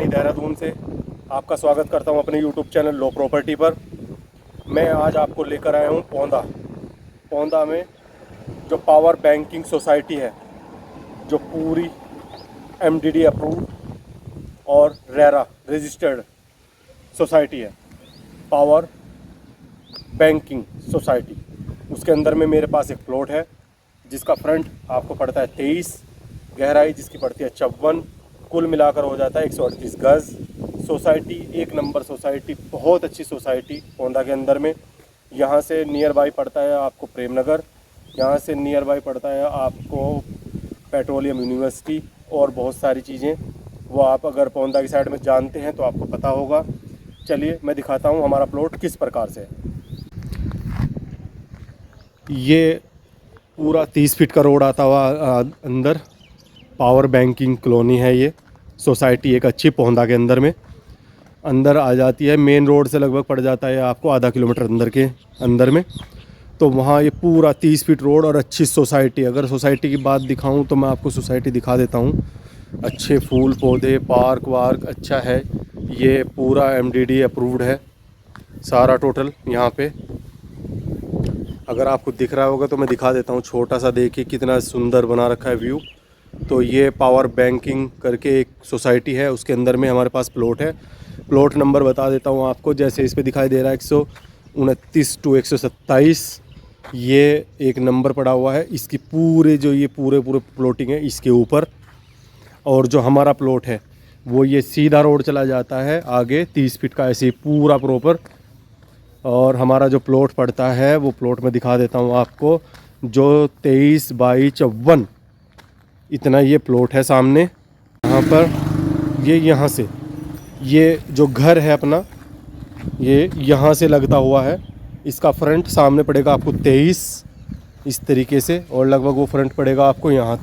पानी देहरादून से आपका स्वागत करता हूं अपने YouTube चैनल लो प्रॉपर्टी पर। मैं आज आपको लेकर आया हूं पौंदा में जो पावर बैंकिंग सोसाइटी है, जो पूरी MDD अप्रूव्ड और रेरा रजिस्टर्ड सोसाइटी है, पावर बैंकिंग सोसाइटी। उसके अंदर में मेरे पास एक प्लॉट है जिसका फ्रंट आपको पड़ता है 23, गहराई जिसकी पड़ती है 54, कुल मिलाकर हो जाता है 138 गज। सोसाइटी एक नंबर सोसाइटी, बहुत अच्छी सोसाइटी पौंदा के अंदर में। यहाँ से नियर बाई पड़ता है आपको प्रेम नगर, यहाँ से नियर बाई पड़ता है आपको पेट्रोलियम यूनिवर्सिटी और बहुत सारी चीज़ें, वो आप अगर पौंदा की साइड में जानते हैं तो आपको पता होगा। चलिए मैं दिखाता हूँ हमारा प्लॉट किस प्रकार से है। ये पूरा 30 फीट का रोड आता हुआ अंदर पावर बैंकिंग कॉलोनी है। ये सोसाइटी एक अच्छी पौंदा के अंदर में अंदर आ जाती है। मेन रोड से लगभग पड़ जाता है आपको आधा किलोमीटर अंदर के अंदर में। तो वहाँ ये पूरा 30 फीट रोड और अच्छी सोसाइटी। अगर सोसाइटी की बात दिखाऊं तो मैं आपको सोसाइटी दिखा देता हूँ। अच्छे फूल पौधे, पार्क वार्क अच्छा है। ये पूरा MDD अप्रूव्ड है सारा टोटल। यहाँ पे अगर आपको दिख रहा होगा तो मैं दिखा देता हूँ, छोटा सा देखिए कितना सुंदर बना रखा है व्यू। तो ये पावर बैंकिंग करके एक सोसाइटी है, उसके अंदर में हमारे पास प्लॉट है। प्लॉट नंबर बता देता हूँ आपको, जैसे इस पे दिखाई दे रहा है 129 टू 127, ये एक नंबर पड़ा हुआ है। इसकी पूरे पूरे प्लॉटिंग है इसके ऊपर। और जो हमारा प्लॉट है वो ये सीधा रोड चला जाता है आगे 30 फीट का, ऐसे ही पूरा प्रॉपर। और हमारा जो प्लॉट पड़ता है वो प्लॉट में दिखा देता हूँ आपको, जो 23 बाई 54 इतना ये प्लॉट है सामने। यहाँ पर यहाँ से ये जो घर है अपना, ये यहाँ से लगता हुआ है। इसका फ्रंट सामने पड़ेगा आपको 23 इस तरीके से, और लगभग वो फ्रंट पड़ेगा आपको यहाँ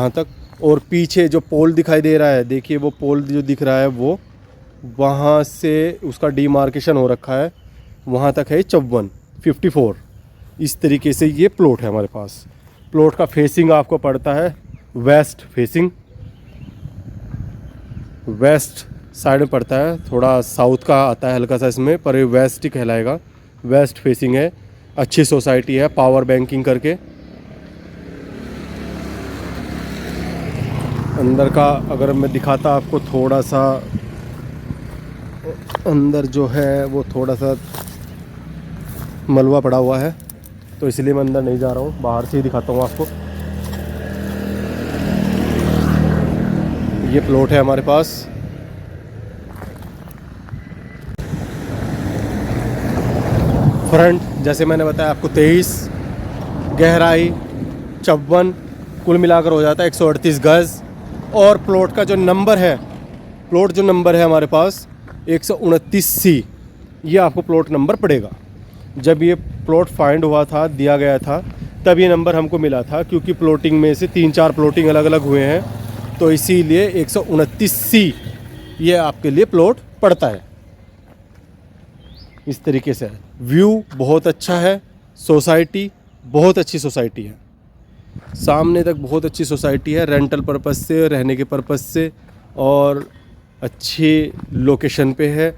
तक। और पीछे जो पोल दिखाई दे रहा है, देखिए वो पोल जो दिख रहा है वो वहाँ से उसका डीमार्केशन हो रखा है, वहाँ तक है 54। इस तरीके से ये प्लॉट है हमारे पास। प्लॉट का फेसिंग आपको पड़ता है वेस्ट फेसिंग, वेस्ट साइड में पड़ता है। थोड़ा साउथ का आता है हल्का सा इसमें, पर ये वेस्ट ही कहलाएगा। वेस्ट फेसिंग है, अच्छी सोसाइटी है पावर बैंकिंग करके। अंदर का अगर मैं दिखाता आपको, थोड़ा सा अंदर जो है वो थोड़ा सा मलबा पड़ा हुआ है, तो इसलिए मैं अंदर नहीं जा रहा हूँ, बाहर से ही दिखाता हूँ आपको। ये प्लॉट है हमारे पास। फ्रंट जैसे मैंने बताया आपको 23, गहराई 54, कुल मिलाकर हो जाता है 138 गज। और प्लॉट का जो नंबर है, प्लॉट जो नंबर है हमारे पास 129C, ये आपको प्लॉट नंबर पड़ेगा। जब ये प्लॉट फाइंड हुआ था, दिया गया था, तब ये नंबर हमको मिला था, क्योंकि प्लॉटिंग में से 3-4 प्लॉटिंग अलग अलग हुए हैं, तो इसीलिए 129C ये आपके लिए प्लॉट पड़ता है। इस तरीके से व्यू बहुत अच्छा है, सोसाइटी बहुत अच्छी सोसाइटी है, सामने तक बहुत अच्छी सोसाइटी है, रेंटल पर्पस से, रहने के पर्पस से, और अच्छी लोकेशन पे है।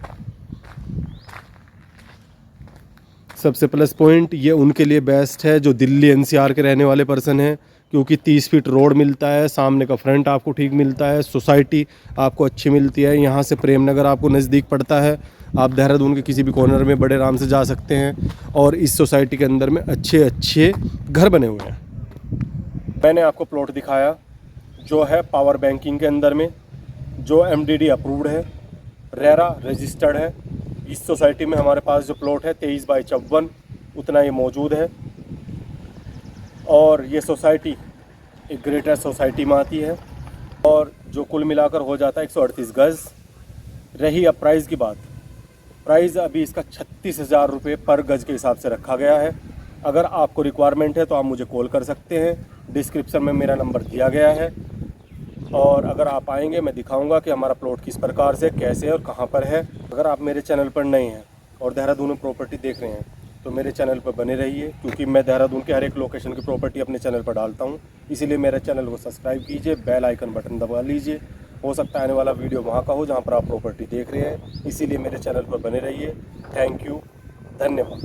सबसे प्लस पॉइंट ये उनके लिए बेस्ट है जो दिल्ली NCR के रहने वाले पर्सन हैं, क्योंकि 30 फीट रोड मिलता है, सामने का फ्रंट आपको ठीक मिलता है, सोसाइटी आपको अच्छी मिलती है। यहाँ से प्रेम नगर आपको नज़दीक पड़ता है, आप देहरादून के किसी भी कॉर्नर में बड़े आराम से जा सकते हैं। और इस सोसाइटी के अंदर में अच्छे अच्छे घर बने हुए हैं। मैंने आपको प्लॉट दिखाया जो है पावर बैंकिंग के अंदर में, जो MDD अप्रूव्ड है, रेरा रजिस्टर्ड है। इस सोसाइटी में हमारे पास जो प्लॉट है 23 बाई 54 उतना ये मौजूद है। और ये सोसाइटी एक ग्रेटर सोसाइटी में आती है, और जो कुल मिलाकर हो जाता है 138 गज। रही अब प्राइस की बात, प्राइस अभी इसका 36,000 रुपये पर गज के हिसाब से रखा गया है। अगर आपको रिक्वायरमेंट है तो आप मुझे कॉल कर सकते हैं, डिस्क्रिप्शन में मेरा नंबर दिया गया है। और अगर आप आएंगे मैं दिखाऊंगा कि हमारा प्लॉट किस प्रकार से, कैसे और कहां पर है। अगर आप मेरे चैनल पर नए हैं और देहरादून में प्रॉपर्टी देख रहे हैं तो मेरे चैनल पर बने रहिए, क्योंकि मैं देहरादून के हर एक लोकेशन की प्रॉपर्टी अपने चैनल पर डालता हूं। इसीलिए मेरे चैनल को सब्सक्राइब कीजिए, बेल आइकन बटन दबा लीजिए हो सकता है आने वाला वीडियो वहाँ का हो जहाँ पर आप प्रॉपर्टी देख रहे हैं, इसीलिए मेरे चैनल पर बने रहिए। थैंक यू, धन्यवाद।